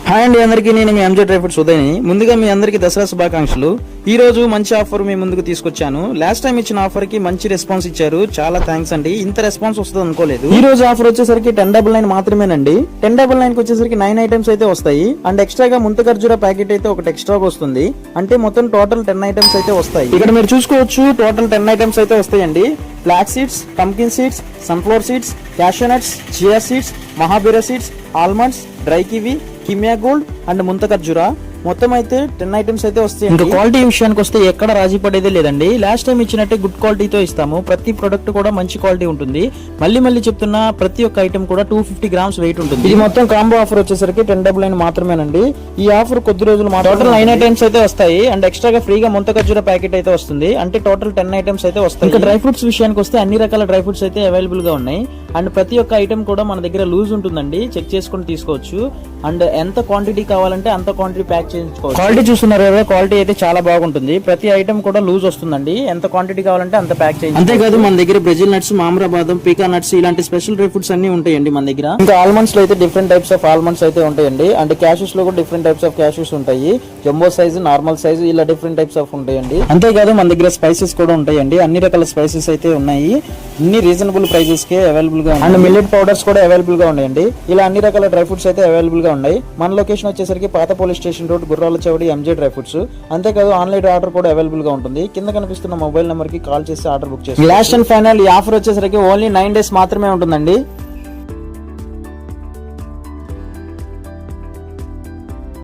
Hi అండి, అందరికీ నేను మీ ఎంజే డ్రై ఫ్రూట్స్ ఉదయని. ముందుగా మీ అందరికీ దసరా శుభాకాంక్షలు. ఈ రోజు మంచి ఆఫర్ మీ ముందుకు తీసుకొచ్చాను. లాస్ట్ టైం ఇచ్చిన ఆఫర్ కి మంచి రెస్పాన్స్ ఇచ్చారు, చాలా థ్యాంక్స్ అండి. ఇంత రెస్పాన్స్ వస్తుంది అనుకోలేదు. ఈ రోజు ఆఫర్ వచ్చేసరికి 1099 మాత్రమేనండి. 1099 కి వచ్చేసరికి 9 ఐటమ్స్ అయితే వస్తాయి. అండ్ ఎక్స్ట్రాగా ముంత ఖర్జూర ప్యాకెట్ అయితే ఒకటి ఎక్స్ట్రాగా వస్తుంది. అంటే మొత్తం టోటల్ 10 ఐటమ్స్ అయితే వస్తాయి. ఇక్కడ మీరు చూసుకోవచ్చు, టోటల్ 10 ఐటమ్స్ అయితే వస్తాయండి. Flax seeds, pumpkin seeds, sunflower seeds, cashew nuts, chia seeds, mahabeera seeds, almonds, dry kiwi, Kimia gold and ముంత ఖర్జూర మొత్తం అయితే 10 ఐటమ్స్ అయితే వస్తాయి. ఇంకా క్వాలిటీ విషయానికి వస్తే ఎక్కడ రాజీ పడేదే లేదండి. లాస్ట్ టైం ఇచ్చినట్టే గుడ్ క్వాలిటీతో ఇస్తాము. ప్రతి ప్రొడక్ట్ కూడా మంచి క్వాలిటీ ఉంటుంది. మళ్ళీ చెప్తున్నా, ప్రతి ఒక్క ఐటమ్ కూడా 250 గ్రామ్స్ వెయిట్ ఉంటుంది. ఇది మొత్తం కాంబో ఆఫర్ వచ్చేసరికి 1099 మాత్రమేనండి. ఈ ఆఫర్ కొద్ది రోజులు టోటల్ 9 ఐటమ్స్ అయితే వస్తాయి. అండ్ ఎక్స్ట్రాగా ఫ్రీగా ముంత ఖర్జూర ప్యాకెట్ అయితే వస్తుంది. అంటే టోటల్ 10 ఐటమ్స్ అయితే వస్తాయి. ఇంకా డ్రై ఫ్రూట్స్ విషయానికి వస్తే అన్ని రకాల డ్రై ఫ్రూట్స్ అయితే అవైలబుల్ గా ఉన్నాయి. అండ్ ప్రతి ఒక్క ఐటమ్ కూడా మన దగ్గర లూజ్ ఉంటుందండి, చెక్ చేసుకుని తీసుకోవచ్చు. అండ్ ఎంత క్వాంటిటీ కావాలంటే అంత క్వాంటిటీ ప్యాక్ చేయించుకోవచ్చు. క్వాలిటీ చూస్తున్నారు కదా, క్వాలిటీ అయితే చాలా బాగుంటుంది. ప్రతి ఐటమ్ కూడా లూజ్ వస్తుందండి, ఎంత క్వాంటిటీ కావాలంటే అంత ప్యాక్ చేయించుకోవచ్చు. అంతేకాదు మన దగ్గర బ్రెజిల్ నట్స్, మామ్రా బాదం, పీకా నట్స్ ఇలాంటి స్పెషల్ డ్రై ఫ్రూట్స్ అన్ని ఉంటాయండి మన దగ్గర. ఇంకా ఆల్మండ్స్ లో అయితే డిఫరెంట్ టైప్స్ ఆఫ్ ఆల్మండ్స్ అయితే ఉంటాయండి. అండ్ క్యాషూస్ లో కూడా డిఫరెంట్ టైప్స్ ఆఫ్ క్యాషూస్ ఉంటాయి. జంబో సైజ్, నార్మల్ సైజ్ ఇలా డిఫరెంట్ టైప్స్ ఆఫ్ ఉంటాయండి. అంతేకాదు మన దగ్గర స్పైసెస్ కూడా ఉంటాయండి. అన్ని రకాల స్పైసెస్ అయితే ఉన్నాయి. అన్ని రీజనబుల్ ప్రైజెస్ కే అవైలబుల్ గా ఉన్నాయి. అండ్ మిల్లెట్ పౌడర్స్ కూడా అవైలబుల్ గా ఉన్నాయండి. ఇలా అన్ని రకాల డ్రై ఫ్రూట్స్ అయితే అవైలబుల్ గా ఉన్నాయి. మన లొకేషన్ వచ్చేసరికి పాత పోలీస్ స్టేషన్ రోడ్, గుర్రాల చౌడి, ఎంజే డ్రై ఫ్రూట్స్. అంతేకాదు ఆన్లైన్ ఆర్డర్ కూడా అవైలబుల్ గా ఉంటుంది. కింద కనిపిస్తున్న మొబైల్ నెంబర్ కి కాల్ చేసి ఆర్డర్ బుక్ చేసి. లాస్ట్ అండ్ ఫైనల్ ఈ ఆఫర్ వచ్చేసరికి ఓన్లీ 9 డేస్ మాత్రమే ఉంటుందండి.